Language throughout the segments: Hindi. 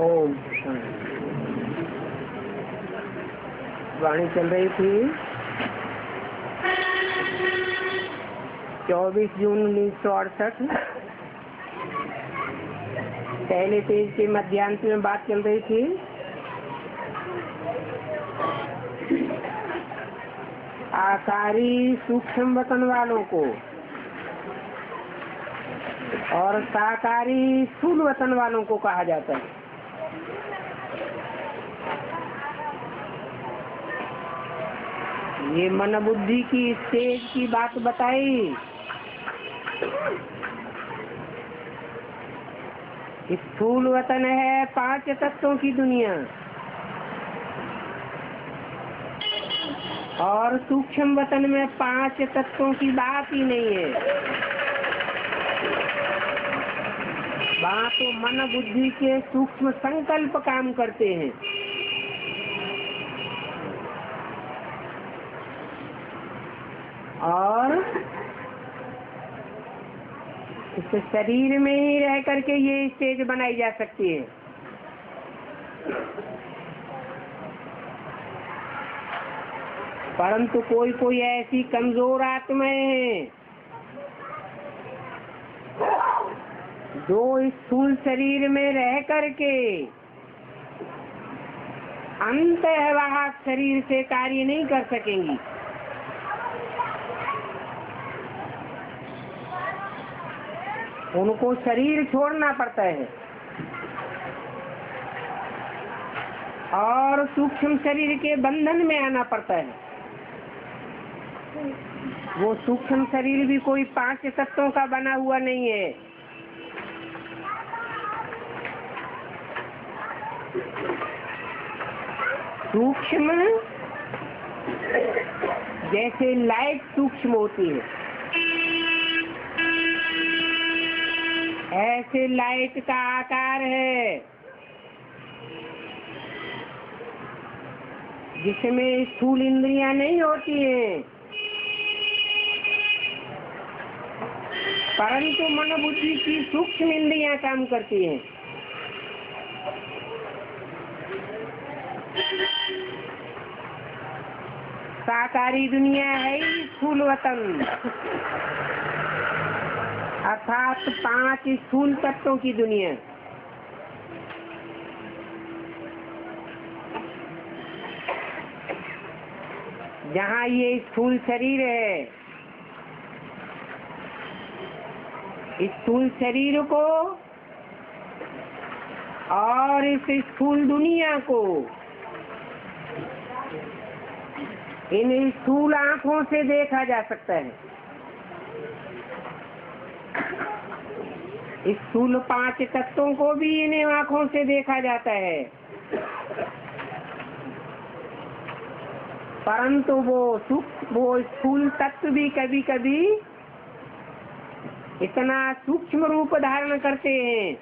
ओम वाणी चल रही थी 24 जून 1968। पहले पेज के मध्यांश में बात चल रही थी आकारी सूक्ष्म वतन वालों को और साकारी स्थूल वतन वालों को कहा जाता है। ये मन बुद्धि की स्टेज की बात बताई। स्थूल वतन है 5 तत्वों की दुनिया और सूक्ष्म वतन में 5 तत्वों की बात ही नहीं है। वहाँ तो मन बुद्धि के सूक्ष्म संकल्प काम करते हैं। और इस शरीर में ही रह करके ये स्टेज बनाई जा सकती है। परंतु कोई कोई ऐसी कमजोर आत्माएं हैं जो स्थूल शरीर में रह करके अंतःवाहक शरीर से कार्य नहीं कर सकेंगी। उनको शरीर छोड़ना पड़ता है और सूक्ष्म शरीर के बंधन में आना पड़ता है। वो सूक्ष्म शरीर भी कोई 5 तत्वों का बना हुआ नहीं है। सूक्ष्म जैसे लाइट सूक्ष्म होती है, ऐसे लाइट का आकार है जिसमें स्थूल इंद्रियां नहीं होती हैं, परंतु मन बुद्धि की सूक्ष्म इंद्रियां काम करती हैं। साकारी दुनिया है ही स्थूल वतन, अर्थात 5 स्थूल तत्वों की दुनिया। जहाँ ये स्थूल शरीर है, स्थूल शरीर को और इस स्थूल दुनिया को इन स्थूल आँखों से देखा जा सकता है। स्थूल 5 तत्वों को भी इन आँखों से देखा जाता है, परंतु वो स्थूल तत्व भी कभी कभी इतना सूक्ष्म रूप धारण करते हैं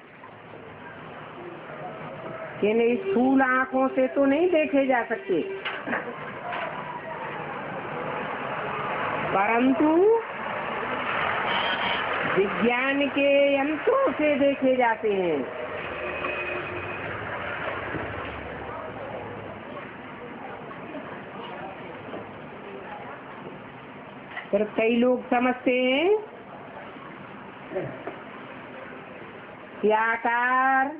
कि इन स्थूल आँखों से तो नहीं देखे जा सकते, परंतु विज्ञान के यंत्रों से देखे जाते हैं। फिर कई लोग समझते हैं कि आकार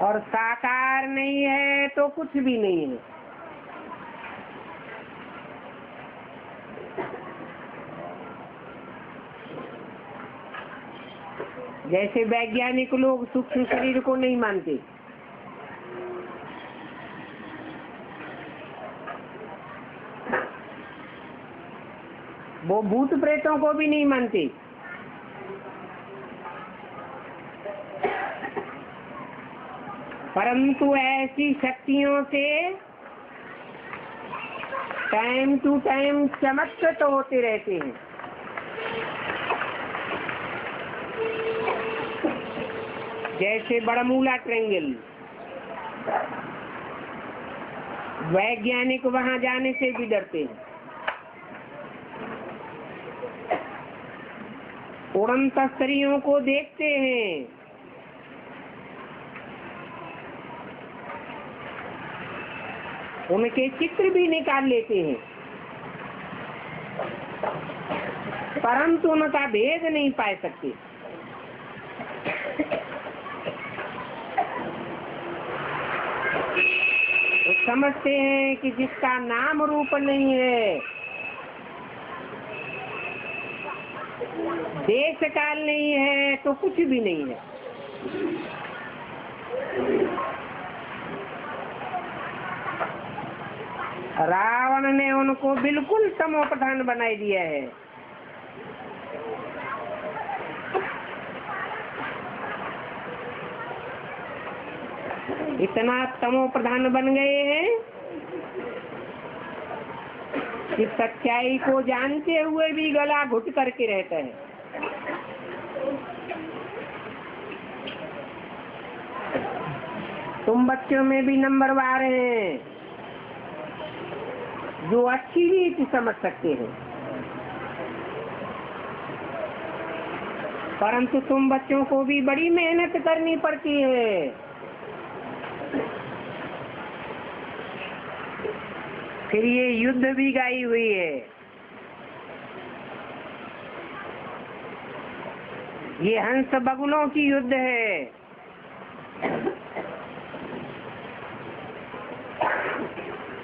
और साकार नहीं है तो कुछ भी नहीं है। जैसे वैज्ञानिक लोग सूक्ष्म शरीर को नहीं मानते, वो भूत प्रेतों को भी नहीं मानते, परंतु ऐसी शक्तियों से टाइम टू टाइम चमत्कार तो होते रहते हैं। जैसे बड़मूला ट्रेंगल, वैज्ञानिक वहां जाने से भी डरते हैं। उड़न तस्करियों को देखते हैं, उनके चित्र भी निकाल लेते हैं, परंतु उनका भेद नहीं पा सकते। वो समझते हैं कि जिसका नाम रूप नहीं है, देश काल नहीं है, तो कुछ भी नहीं है। रावण ने उनको बिल्कुल तमोप्रधान बनाई दिया है। इतना तमोप्रधान बन गए हैं कि सच्चाई को जानते हुए भी गला घुट करके रहता है। तुम बच्चों में भी नंबरवार हैं जो अच्छी रीति समझ सकते हैं, परंतु तुम बच्चों को भी बड़ी मेहनत करनी पड़ती है। फिर ये युद्ध भी गाई हुई है। ये हंस बगुलों की युद्ध है।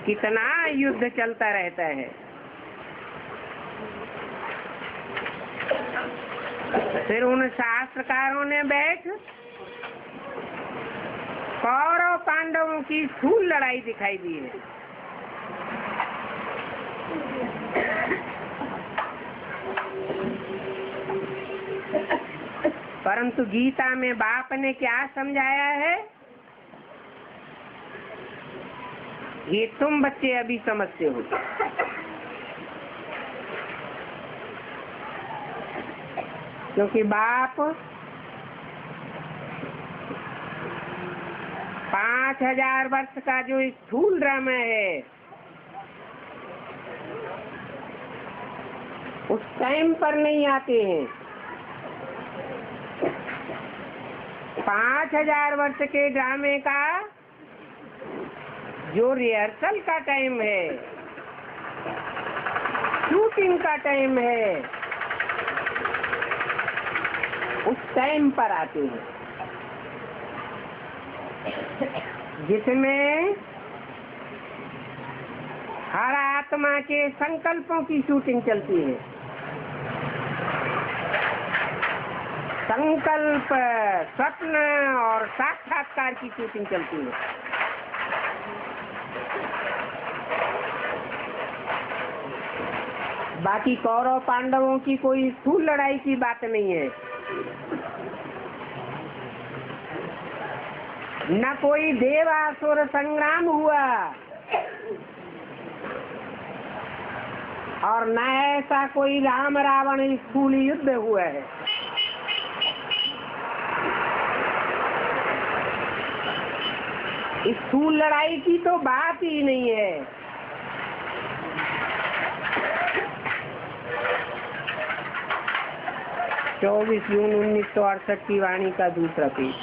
कितना युद्ध चलता रहता है। फिर उन शास्त्रकारों ने बैठ कौरव पांडवों की स्थूल लड़ाई दिखाई दी है। परंतु गीता में बाप ने क्या समझाया है, ये तुम बच्चे अभी समझते हो। क्योंकि बाप 5000 वर्ष का जो स्थूल ड्रामा है, उस टाइम पर नहीं आते हैं। 5000 वर्ष के ड्रामे का जो रिहर्सल का टाइम है, शूटिंग का टाइम है, उस टाइम पर आते हैं, जिसमें हर आत्मा के संकल्पों की शूटिंग चलती है। संकल्प, स्वप्न और साक्षात्कार की शूटिंग चलती है। बाकी कौरव पांडवों की कोई स्थूल लड़ाई की बात नहीं है, न कोई देवासुर संग्राम हुआ और न ऐसा कोई राम रावण स्थूल युद्ध हुआ है। स्थूल लड़ाई की तो बात ही नहीं है। चौबीस जून 1968 की वाणी का दूसरा पेज।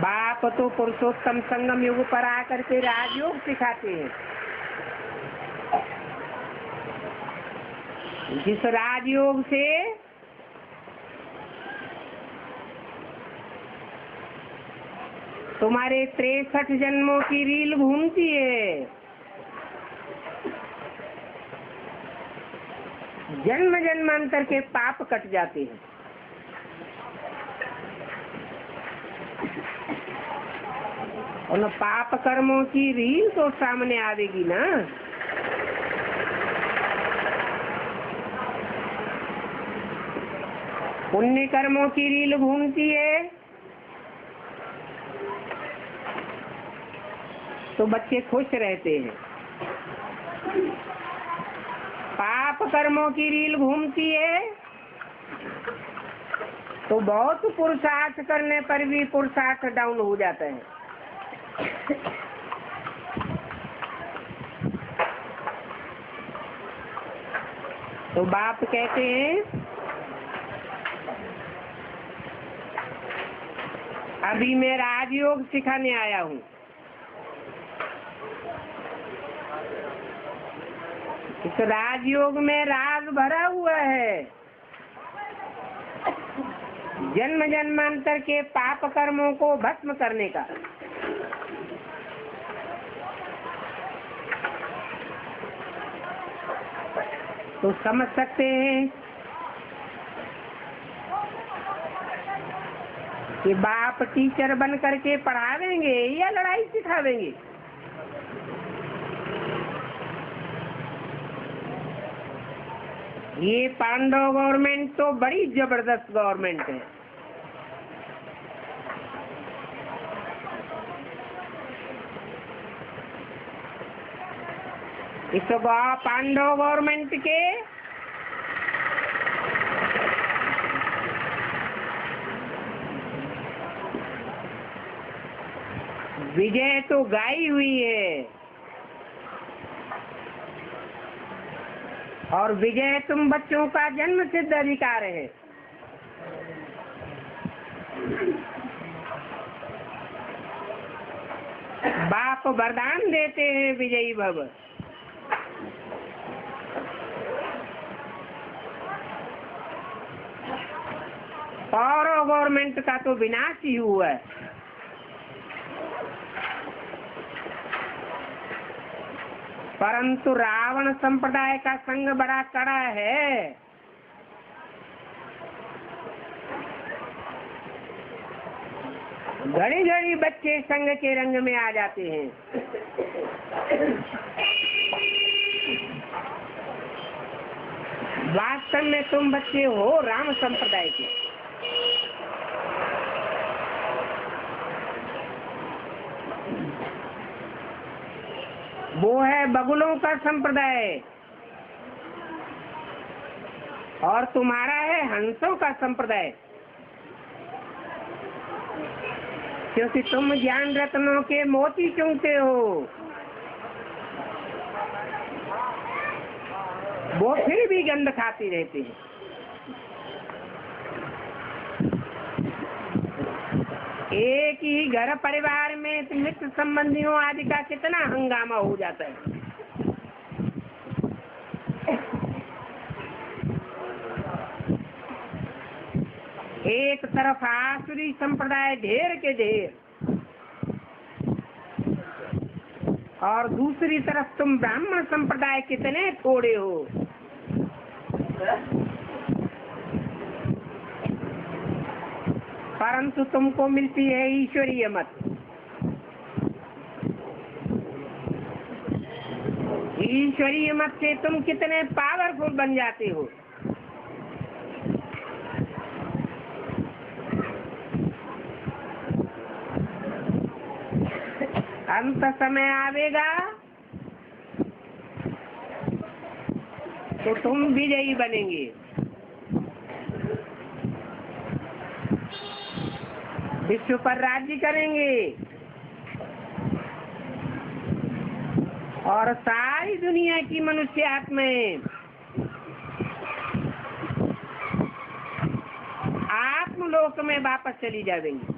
बाप तो पुरुषोत्तम संगम युग पर आकर के राजयोग सिखाते हैं। जिस राजयोग से तुम्हारे 63 जन्मों की रील घूमती है, जन्म जन्मांतर के पाप कट जाते हैं। उन पाप कर्मों की रील तो सामने आवेगी ना। पुण्य कर्मों की रील घूमती है तो बच्चे खुश रहते हैं। पाप कर्मों की रील घूमती है तो बहुत पुरुषार्थ करने पर भी पुरुषार्थ डाउन हो जाता है। तो बाप कहते हैं अभी मैं राजयोग सिखाने आया हूँ। इस राजयोग में राग भरा हुआ है, जन्म जन्मांतर के पाप कर्मों को भस्म करने का। तो समझ सकते हैं कि बाप टीचर बन करके पढ़ावेंगे या लड़ाई सिखावेंगे। ये पांडव गवर्नमेंट तो बड़ी जबरदस्त गवर्नमेंट है। इस पांडव गवर्नमेंट के विजय तो गाई हुई है, और विजय तुम बच्चों का जन्म सिद्ध अधिकार है। बाप वरदान देते हैं विजयी भव। और गवर्नमेंट का तो विनाश ही हुआ है। परंतु रावण संप्रदाय का संग बड़ा कड़ा है। घड़ी घड़ी बच्चे संग के रंग में आ जाते हैं। वास्तव में तुम बच्चे हो राम संप्रदाय के। वो है बगुलों का संप्रदाय, और तुम्हारा है हंसों का संप्रदाय। क्योंकि तुम ज्ञान रत्नों के मोती चुनते हो, वो फिर भी गंध खाती रहती है। एक ही घर परिवार में मित्र संबंधियों आदि का कितना हंगामा हो जाता है। एक तरफ आसुरी संप्रदाय ढेर के ढेर, और दूसरी तरफ तुम ब्राह्मण संप्रदाय कितने थोड़े हो। परंतु तुमको मिलती है ईश्वरीय मत। ईश्वरीय मत से तुम कितने पावरफुल बन जाते हो। अंत समय आवेगा तो तुम विजयी बनेंगे। विश्व पर राज्य करेंगे, और सारी दुनिया की मनुष्य आत्माएं आत्मलोक में वापस चली जाएंगी।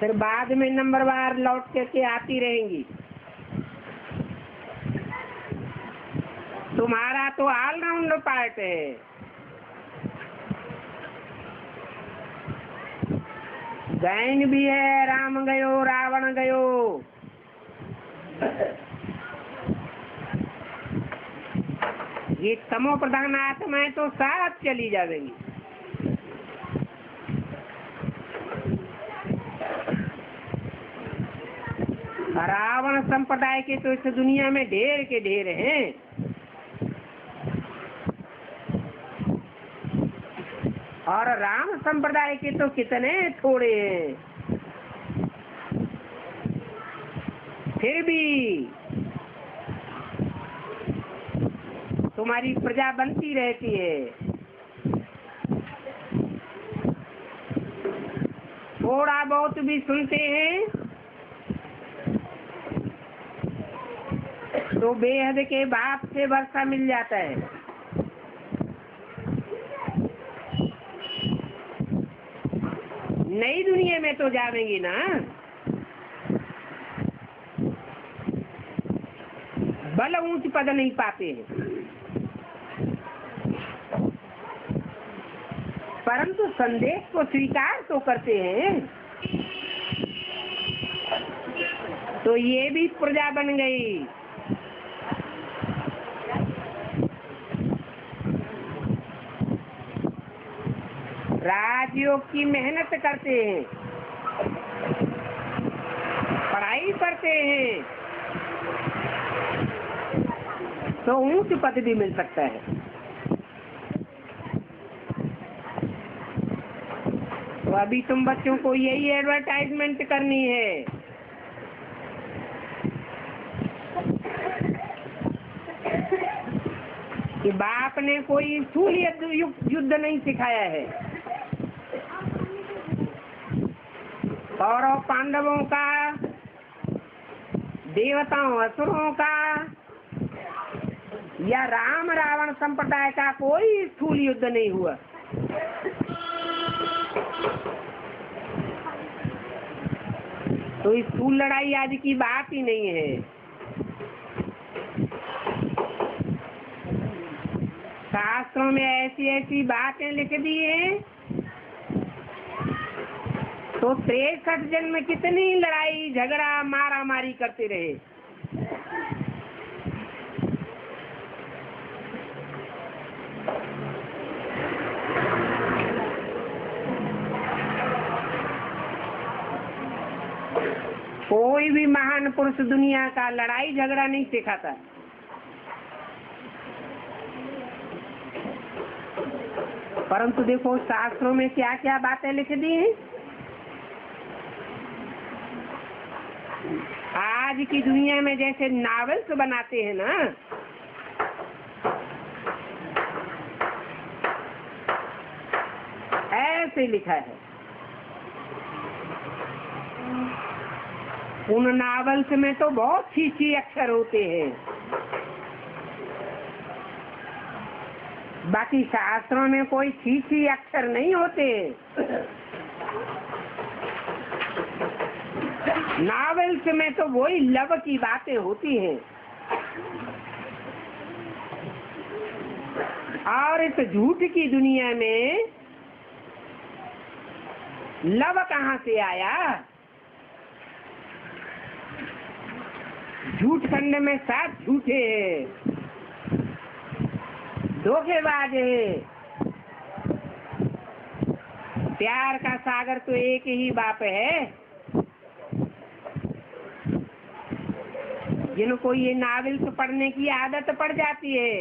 फिर बाद में नंबरवार लौट करके आती रहेंगी। तुम्हारा तो ऑलराउंडर पार्ट है। जैन भी है, राम गयो रावण गयो। ये तमो प्रधान आत्माएं तो साथ चली जाएंगी। रावण संप्रदाय के तो इस दुनिया में ढेर के ढेर हैं, और राम संप्रदाय के तो कितने थोड़े हैं। फिर भी तुम्हारी प्रजा बनती रहती है। थोड़ा बहुत भी सुनते हैं तो बेहद के बाप से वर्षा मिल जाता है। नई दुनिया में तो जावेंगी ना, बल ऊंच पद नहीं पाते हैं, परंतु संदेश को स्वीकार तो करते हैं। तो ये भी प्रजा बन गई। राजयोग की मेहनत करते हैं, पढ़ाई करते हैं, तो ऊंच पद भी मिल सकता है। तो अभी तुम बच्चों को यही एडवर्टाइजमेंट करनी है कि बाप ने कोई स्थूल युद्ध नहीं सिखाया है। कौरव पांडवों का, देवताओं असुरों का या राम रावण संप्रदाय का कोई स्थूल युद्ध नहीं हुआ। तो स्थूल लड़ाई आज की बात ही नहीं है। शास्त्रों में ऐसी ऐसी बातें लिख दी हैं, तो 63 जन्म कितनी लड़ाई झगड़ा मारा मारी करते रहे। कोई भी महान पुरुष दुनिया का लड़ाई झगड़ा नहीं सिखाता। परंतु देखो शास्त्रों में क्या क्या बातें लिख दी हैं। आज की दुनिया में जैसे नॉवेल्स बनाते हैं ना, ऐसे लिखा है। उन नॉवेल्स में तो बहुत छीछी अक्षर होते हैं, बाकी शास्त्रों में कोई छीछी अक्षर नहीं होते। नॉवेल्स में तो वही लव की बातें होती हैं। और इस झूठ की दुनिया में लव कहाँ से आया? झूठ करने में सब झूठे हैं, धोखेबाज है। प्यार का सागर तो एक ही बाप है। जिनको ये नॉवेल्स पढ़ने की आदत पड़ जाती है,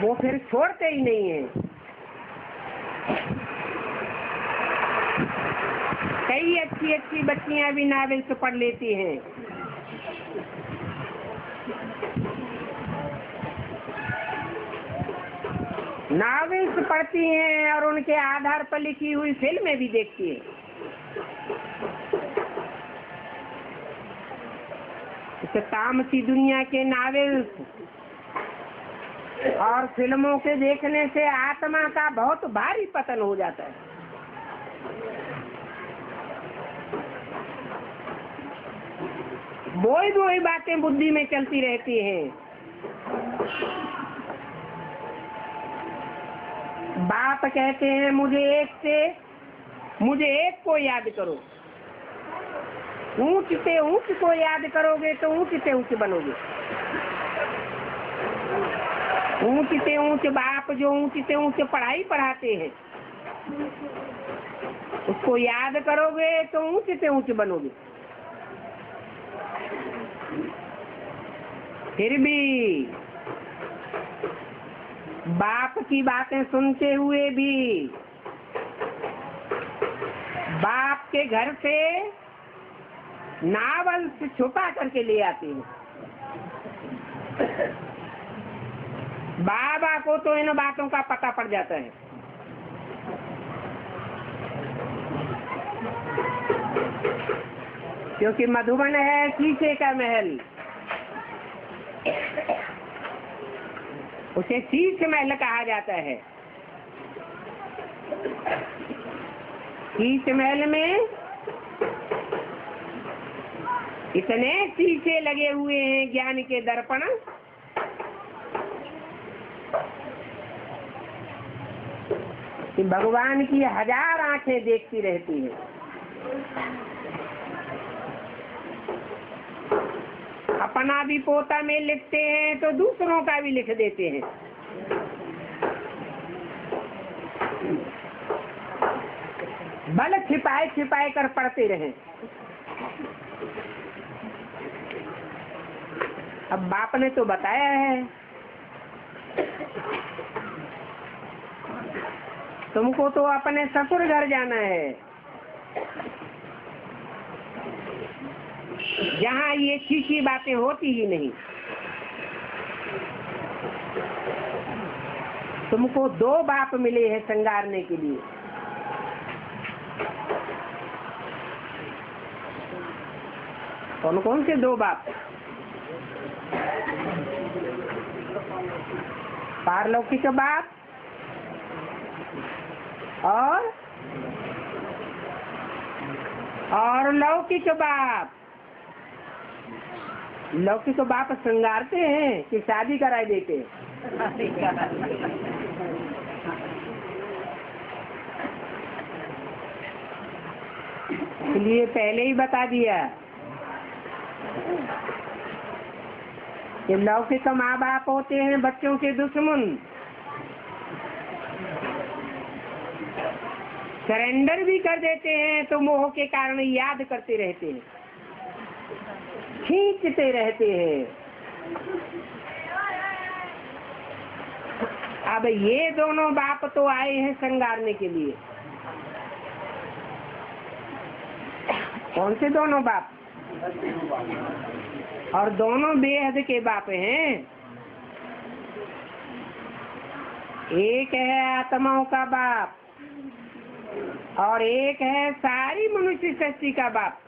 वो फिर छोड़ते ही नहीं है। कई अच्छी अच्छी बच्चियां भी नॉवेल्स पढ़ लेती हैं। नॉवेल्स पढ़ती हैं और उनके आधार पर लिखी हुई फिल्में भी देखती हैं। इस तामसी दुनिया के नॉवेल्स और फिल्मों के देखने से आत्मा का बहुत भारी पतन हो जाता है। वही बातें बुद्धि में चलती रहती हैं। बाप कहते हैं मुझे एक को याद करो। ऊंच से ऊंच को याद करोगे तो ऊंच से ऊंच बनोगे। ऊंच से ऊंच बाप जो ऊंच से ऊंच पढ़ाई पढ़ाते हैं, उसको याद करोगे तो ऊंच से ऊंच बनोगे। फिर भी बाप की बातें सुनते हुए भी बाप के घर से नावल से छुपा करके ले आते हैं। बाबा को तो इन बातों का पता पड़ जाता है। क्योंकि मधुबन है शीशे का महल, उसे शीश महल कहा जाता है। शीश महल में इतने शीशे लगे हुए हैं ज्ञान के दर्पण, कि भगवान की 1000 आंखें देखती रहती हैं। अपना भी पोता में लिखते हैं तो दूसरों का भी लिख देते हैं। बल छिपाए छिपाए कर पढ़ते रहे। अब बाप ने तो बताया है, तुमको तो अपने ससुर घर जाना है, जहाँ ये चीची बातें होती ही नहीं। तुमको 2 बाप मिले हैं संगारने के लिए। कौन कौन से 2 बाप? पारलौकिक बाप और लौकिक बाप। लौकिक बाप श्रृंगारते हैं कि शादी कराए देते हैं? इसलिए पहले ही बता दिया कि लौकिक माँ बाप होते हैं बच्चों के दुश्मन। सरेंडर भी कर देते हैं तो मोह के कारण याद करते रहते हैं, खींचते रहते हैं। अब ये दोनों बाप तो आए हैं संगारने के लिए। कौन से दोनों बाप? और दोनों बेहद के बाप हैं। एक है आत्माओं का बाप और एक है सारी मनुष्य सृष्टि का बाप।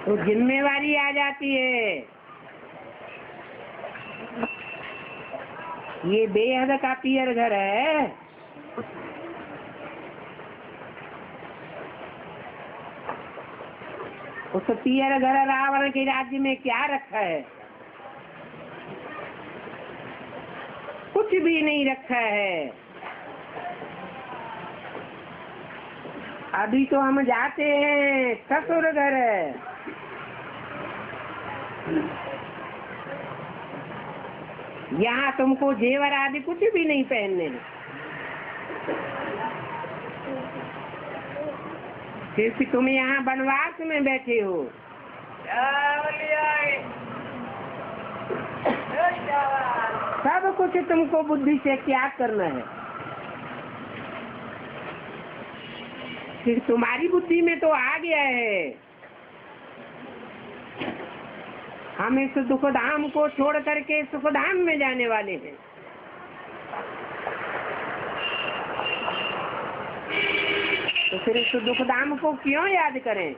तो जिम्मेवारी आ जाती है। ये बेहद का पियर घर है, उस पियर घर रावण के राज्य में क्या रखा है? कुछ भी नहीं रखा है। अभी तो हम जाते हैं ससुर घर, यहाँ तुमको जेवर आदि कुछ भी नहीं पहनने, सिर्फ तुम यहाँ वनवास में बैठे हो। सब कुछ तुमको बुद्धि से त्याग करना है। फिर तुम्हारी बुद्धि में तो आ गया है, हम इस दुखधाम को छोड़ करके सुखधाम में जाने वाले हैं। तो फिर इस दुखधाम को क्यों याद करें?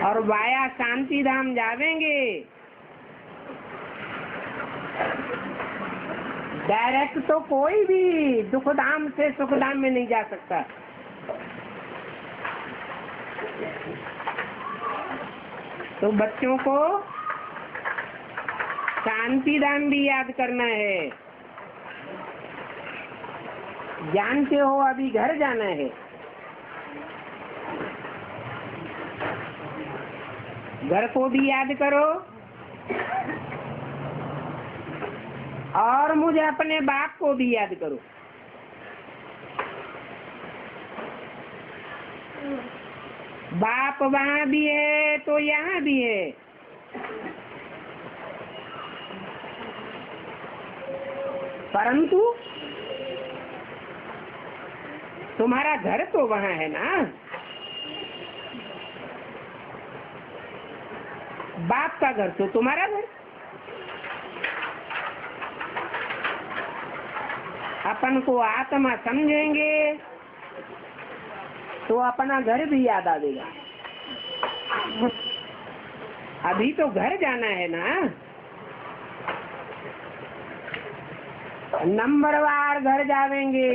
और वाया शांति धाम जावेंगे। डायरेक्ट तो कोई भी दुखधाम से सुखधाम में नहीं जा सकता। तो बच्चों को शांति धाम भी याद करना है। जानते हो अभी घर जाना है, घर को भी याद करो और मुझे अपने बाप को भी याद करो। बाप वहाँ भी है तो यहाँ भी है। परंतु तुम्हारा घर तो वहाँ है ना। बाप का घर तो तुम्हारा घर। अपन को आत्मा समझेंगे तो अपना घर भी याद आवेगा। अभी तो घर जाना है ना, नंबरवार घर जावेंगे,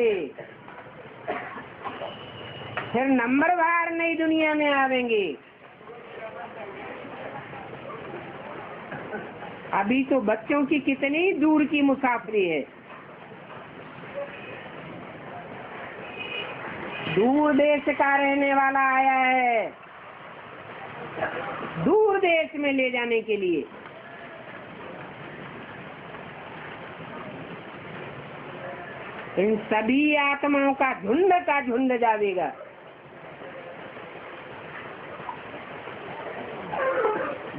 फिर नंबरवार नई दुनिया में आवेंगे। अभी तो बच्चों की कितनी दूर की मुसाफरी है, दूर देश का रहने वाला आया है दूर देश में ले जाने के लिए। इन सभी आत्माओं का झुंड जावेगा।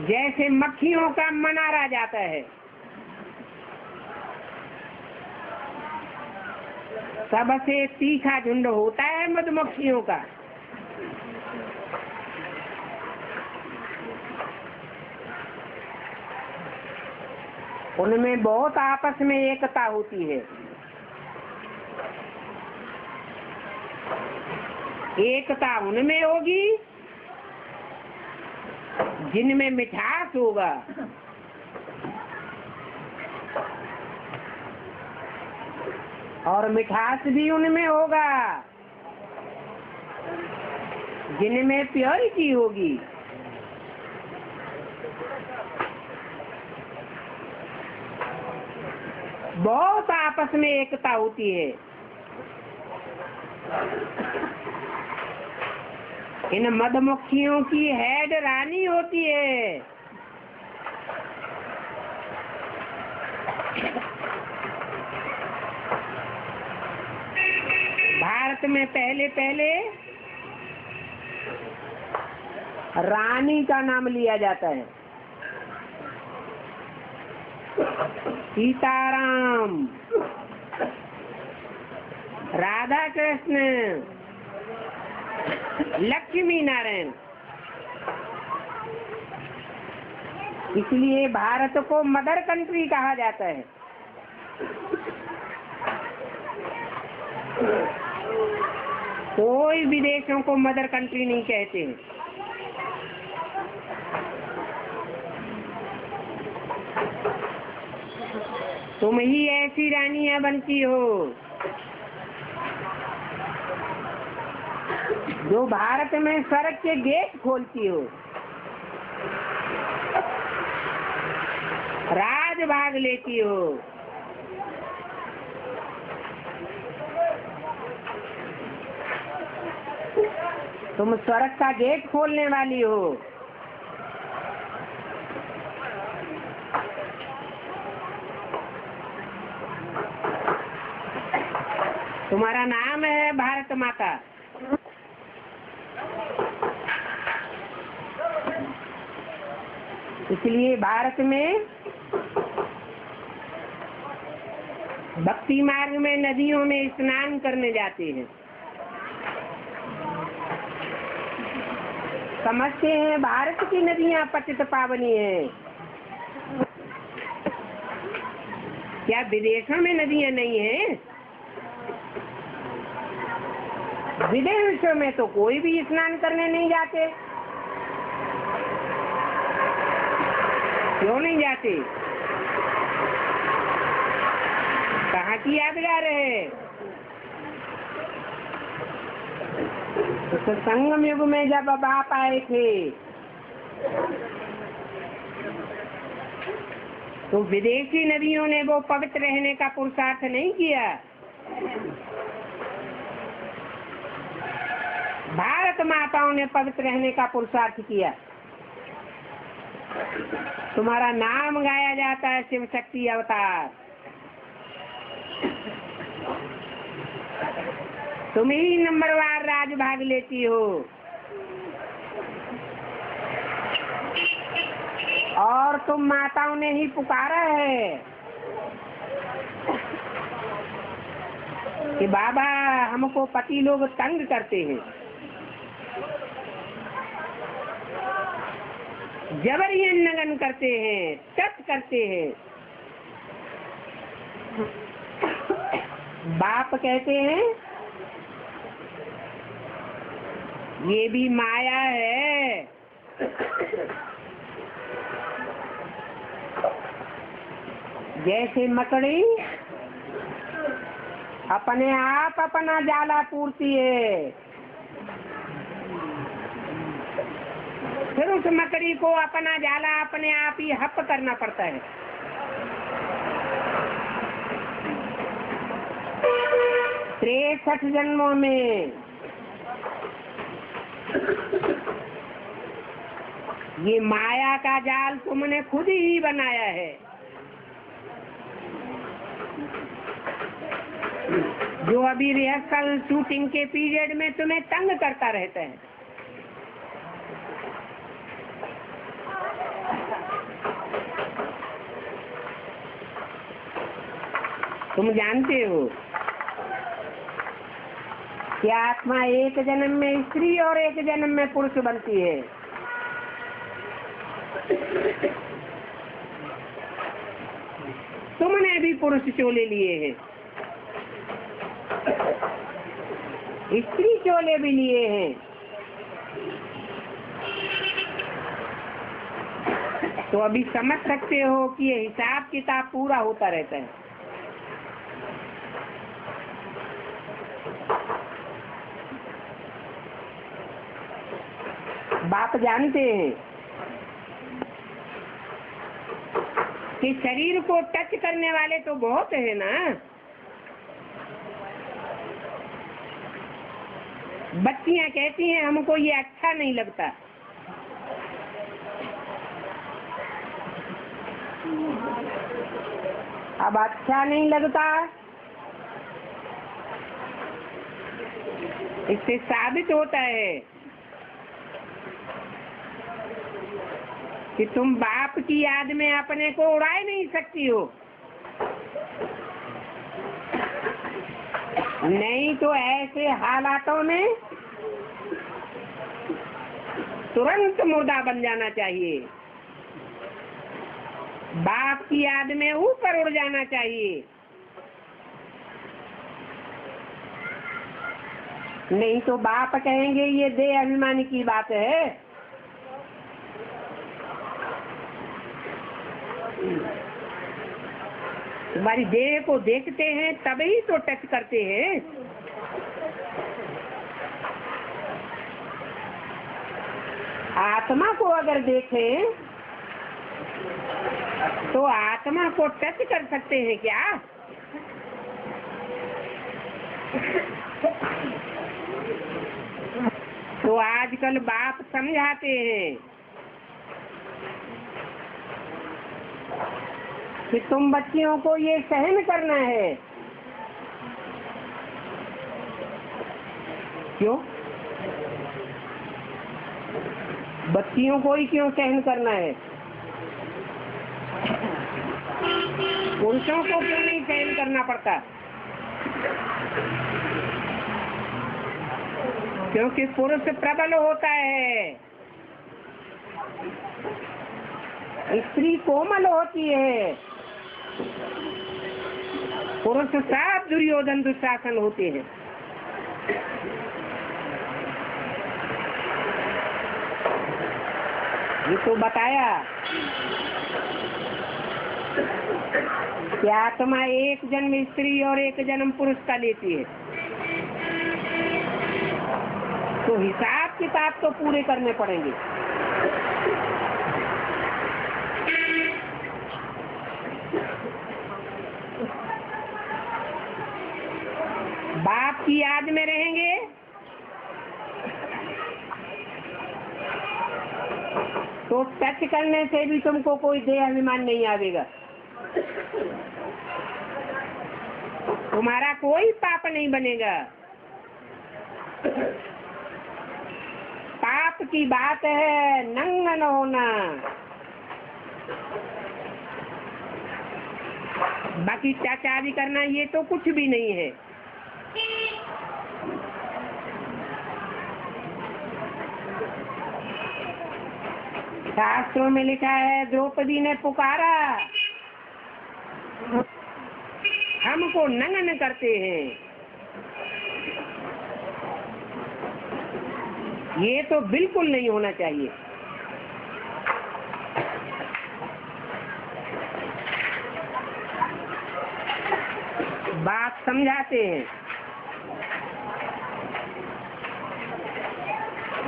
जैसे मक्खियों का मनारा जाता है, सबसे तीखा झुंड होता है मधुमक्खियों का। उनमें बहुत आपस में एकता होती है। एकता उनमें होगी जिनमें मिठास होगा, और मिठास भी उनमें होगा जिनमें प्योरिटी होगी। बहुत आपस में एकता होती है। इन मधुमक्खियों की हेड रानी होती है। भारत में पहले पहले रानी का नाम लिया जाता है। सीताराम, राधा कृष्ण, लक्ष्मी नारायण। इसलिए भारत को मदर कंट्री कहा जाता है। कोई विदेशों को मदर कंट्री नहीं कहते हैं। तुम ही ऐसी रानियां बनती हो जो भारत में स्वर्ग के गेट खोलती हो, राज भाग लेती हो। तुम स्वर्ग का गेट खोलने वाली हो। तुम्हारा नाम है भारत माता। इसलिए भारत में भक्ति मार्ग में नदियों में स्नान करने जाते हैं। समझते हैं भारत की नदियां पतित पावनी है। क्या विदेशों में नदियां नहीं हैं? विदेशों में तो कोई भी स्नान करने नहीं जाते। क्यों नहीं जाते? कहाँ की यादगार है? तो संगम युग में जब बाप आए थे तो विदेशी नदियों ने वो पवित्र रहने का पुरुषार्थ नहीं किया। भारत माताओं ने पवित्र रहने का पुरुषार्थ किया। तुम्हारा नाम गाया जाता है शिव शक्ति अवतार। तुम ही नंबरवार राज भाग लेती हो। और तुम माताओं ने ही पुकारा है कि बाबा हमको पति लोग तंग करते हैं, जबरियन नगन करते हैं, टच करते हैं। बाप कहते हैं ये भी माया है। जैसे मकड़ी अपने आप अपना जाला पूरती है, फिर उस मकड़ी को अपना जाला अपने आप ही हप करना पड़ता है। 63 जन्मों में ये माया का जाल तुमने खुद ही बनाया है, जो अभी रिहर्सल शूटिंग के पीरियड में तुम्हें तंग करता रहता है। तुम जानते हो कि आत्मा एक जन्म में स्त्री और एक जन्म में पुरुष बनती है। तुमने भी पुरुष चोले लिए हैं, स्त्री चोले भी लिए हैं, तो अभी समझ सकते हो कि ये हिसाब किताब पूरा होता रहता है। बाप जानते हैं कि शरीर को टच करने वाले तो बहुत है ना। बच्चियां कहती हैं हमको ये अच्छा नहीं लगता, अब अच्छा नहीं लगता इससे साबित होता है कि तुम बाप की याद में अपने को उड़ा नहीं सकती हो। नहीं तो ऐसे हालातों में तुरंत मुर्दा बन जाना चाहिए, बाप की याद में ऊपर उड़ जाना चाहिए। नहीं तो बाप कहेंगे ये देह अभिमानी की बात है। तुम्हारी देह को देखते हैं तभी तो टच करते हैं। आत्मा को अगर देखें तो आत्मा को टच कर सकते हैं क्या? तो आजकल बाप समझाते हैं कि तुम बच्चियों को ये सहन करना है। क्यों? बच्चियों को ही क्यों सहन करना है? पुरुषों को क्यों नहीं सहन करना पड़ता? क्योंकि पुरुष प्रबल होता है, स्त्री कोमल होती है। पुरुष सब दुर्योधन दुशासन होते हैं। ये तो बताया कि आत्मा एक जन्म स्त्री और एक जन्म पुरुष का लेती है, तो हिसाब किताब तो पूरे करने पड़ेंगे। बाप की याद में रहेंगे तो टच करने से भी तुमको कोई देह अभिमान नहीं आवेगा, तुम्हारा कोई पाप नहीं बनेगा। पाप की बात है नंग न होना, बाकी चाचा भी करना ये तो कुछ भी नहीं है। शास्त्रों में लिखा है द्रौपदी ने पुकारा हमको नंगन करते हैं। ये तो बिल्कुल नहीं होना चाहिए। बात समझाते हैं।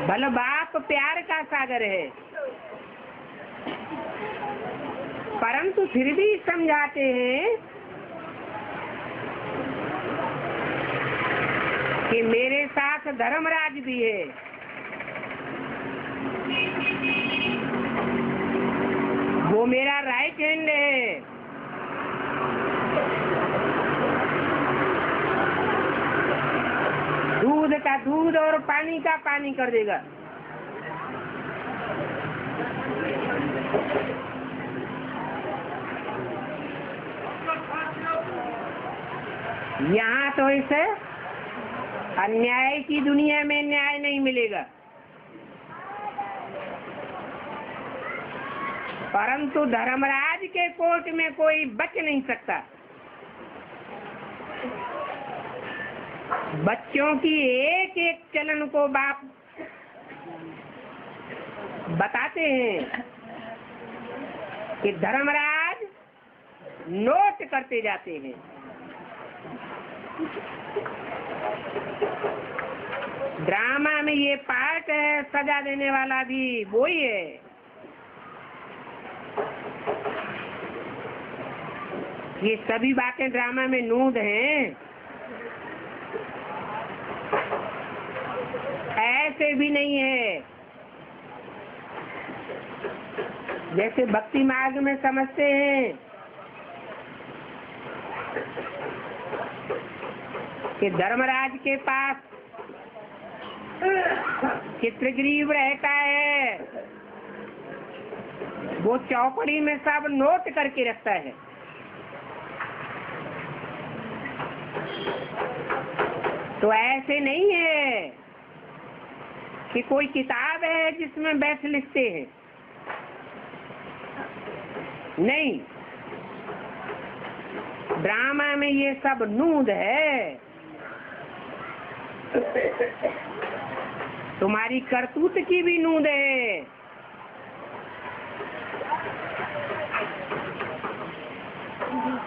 भले बाप प्यार का सागर है, परंतु फिर भी समझाते हैं कि मेरे साथ धर्मराज भी है। वो मेरा राइट हैंड है। दूध का दूध और पानी का पानी कर देगा। यहाँ तो इसे अन्याय की दुनिया में न्याय नहीं मिलेगा, परंतु धर्मराज के कोर्ट में कोई बच नहीं सकता। बच्चों की एक एक चलन को बाप बताते हैं कि धर्मराज नोट करते जाते हैं। ड्रामा में ये पार्ट है, सजा देने वाला भी वही है। ये सभी बातें ड्रामा में नूद हैं। ऐसे भी नहीं है जैसे भक्ति मार्ग में समझते हैं कि धर्मराज के पास चित्रग्रीव रहता है, वो चौपड़ी में सब नोट करके रखता है। तो ऐसे नहीं है कि कोई किताब है जिसमें बैठ लिखते हैं, नहीं। ड्रामा में ये सब नूद है। तुम्हारी करतूत की भी नूद है।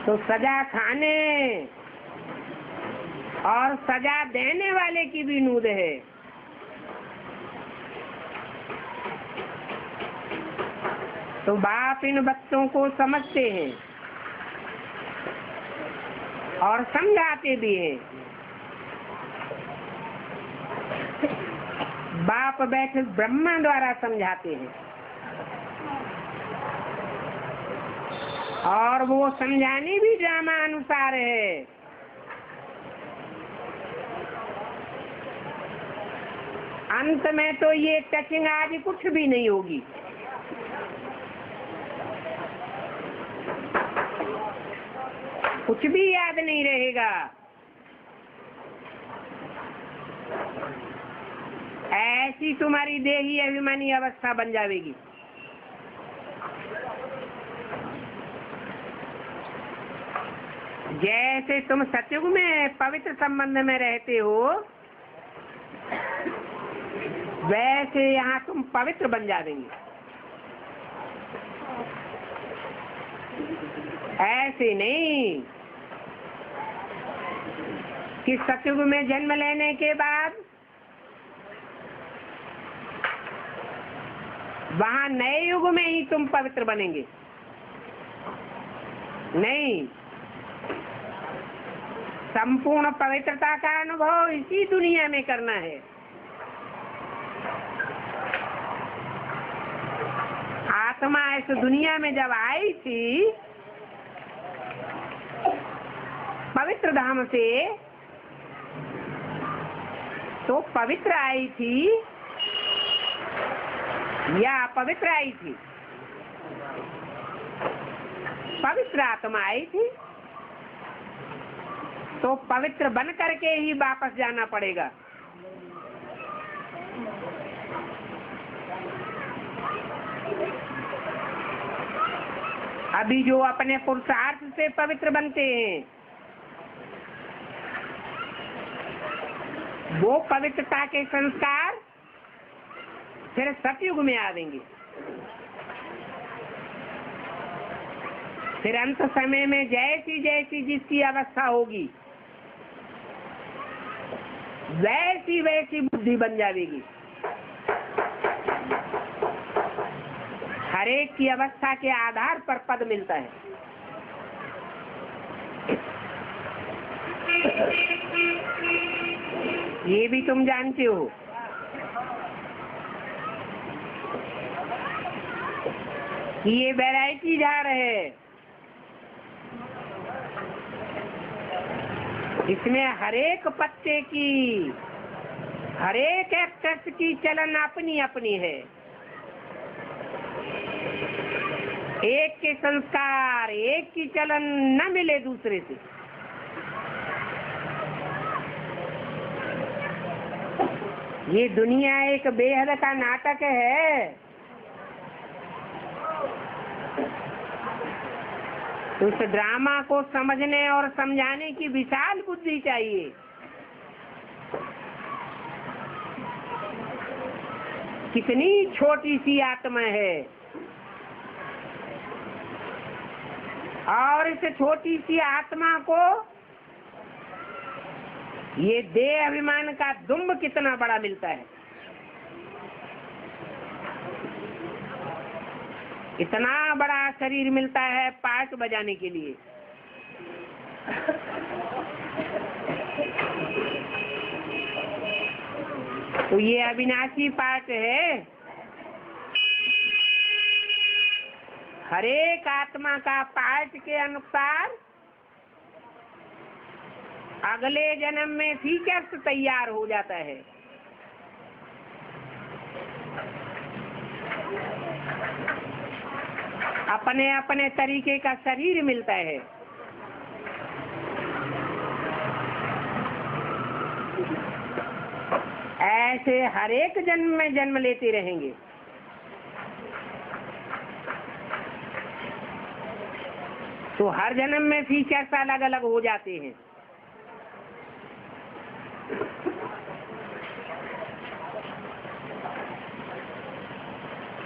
तो सजा खाने और सजा देने वाले की भी नूद है। तो बाप इन बच्चों को समझते हैं और समझाते भी हैं। बाप बैठे ब्रह्मा द्वारा समझाते हैं और वो समझाने भी ड्रामा अनुसार है। अंत में तो ये टचिंग आज कुछ भी नहीं होगी। कुछ भी याद नहीं रहेगा। ऐसी तुम्हारी देही अभिमानी अवस्था बन जाएगी। जैसे तुम सतयुग में पवित्र संबंध में रहते हो, वैसे यहाँ तुम पवित्र बन जाएंगे। ऐसे नहीं कि सतयुग में जन्म लेने के बाद वहाँ नए युग में ही तुम पवित्र बनेंगे। नहीं, संपूर्ण पवित्रता का अनुभव इसी दुनिया में करना है। आत्मा इस दुनिया में जब आई थी पवित्र धाम से, तो पवित्र आई थी या पवित्र आई थी? पवित्र आत्मा आई थी, तो पवित्र बन करके ही वापस जाना पड़ेगा। अभी जो अपने पुरुषार्थ से पवित्र बनते हैं, वो पवित्रता के संस्कार फिर सतयुग में आवेंगे। फिर अंत समय में जैसी जैसी जिसकी अवस्था होगी वैसी वैसी बुद्धि बन जाएगी। हर एक की अवस्था के आधार पर पद मिलता है। ये भी तुम जानते हो कि ये वैरायटी झाड़ है, इसमें हरेक पत्ते की, हरेक एक्ट्रेस की चलन अपनी अपनी है। एक के संस्कार, एक की चलन न मिले दूसरे से। ये दुनिया एक बेहद का नाटक है। उस ड्रामा को समझने और समझाने की विशाल बुद्धि चाहिए। कितनी छोटी सी आत्मा है और इस छोटी सी आत्मा को ये देह अभिमान का दुम्ब कितना बड़ा मिलता है। इतना बड़ा शरीर मिलता है पार्ट बजाने के लिए। तो ये अविनाशी पार्ट है। हरेक आत्मा का पार्ट के अनुसार अगले जन्म में फीचर्स तैयार हो जाता है। अपने अपने तरीके का शरीर मिलता है। ऐसे हरेक जन्म में जन्म लेते रहेंगे। तो हर जन्म में फीचर्स अलग अलग हो जाते हैं।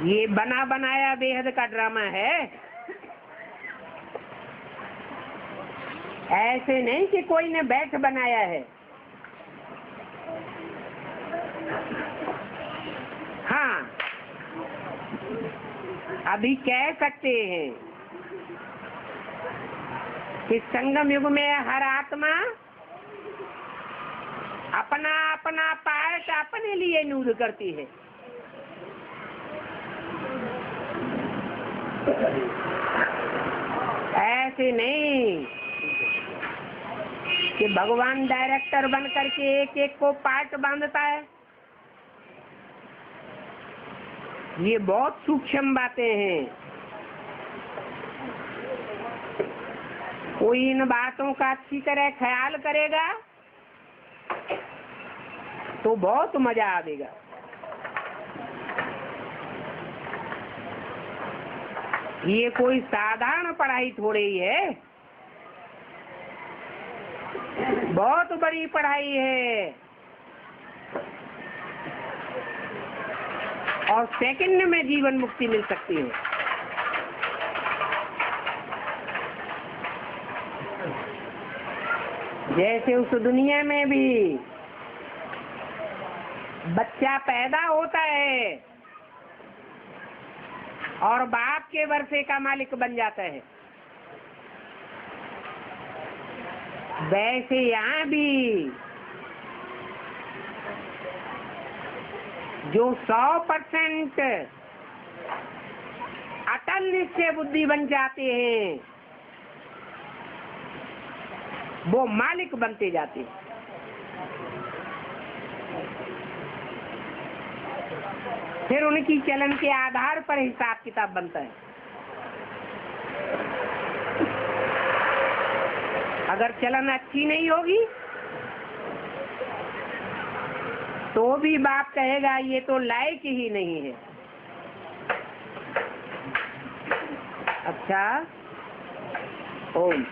ये बना बनाया बेहद का ड्रामा है। ऐसे नहीं कि कोई ने बैठ बनाया है। हाँ, अभी कह सकते हैं कि संगम युग में हर आत्मा अपना अपना पार्ट अपने लिए यूज करती है। ऐसे नहीं कि भगवान डायरेक्टर बन करके एक एक को पार्ट बांधता है। ये बहुत सूक्ष्म बातें हैं। कोई इन बातों का अच्छी तरह ख्याल करेगा तो बहुत मजा आएगा। ये कोई साधारण पढ़ाई थोड़ी है, बहुत बड़ी पढ़ाई है। और सेकंड में जीवन मुक्ति मिल सकती है। जैसे उस दुनिया में भी बच्चा पैदा होता है और बाप के वर्षे का मालिक बन जाता है, वैसे यहाँ भी जो 100% अटल निश्चय बुद्धि बन जाते हैं वो मालिक बनते जाते हैं। फिर उनकी चलन के आधार पर हिसाब किताब बनता है। अगर चलन अच्छी नहीं होगी तो भी बाप कहेगा ये तो लायक ही नहीं है। अच्छा, ओम।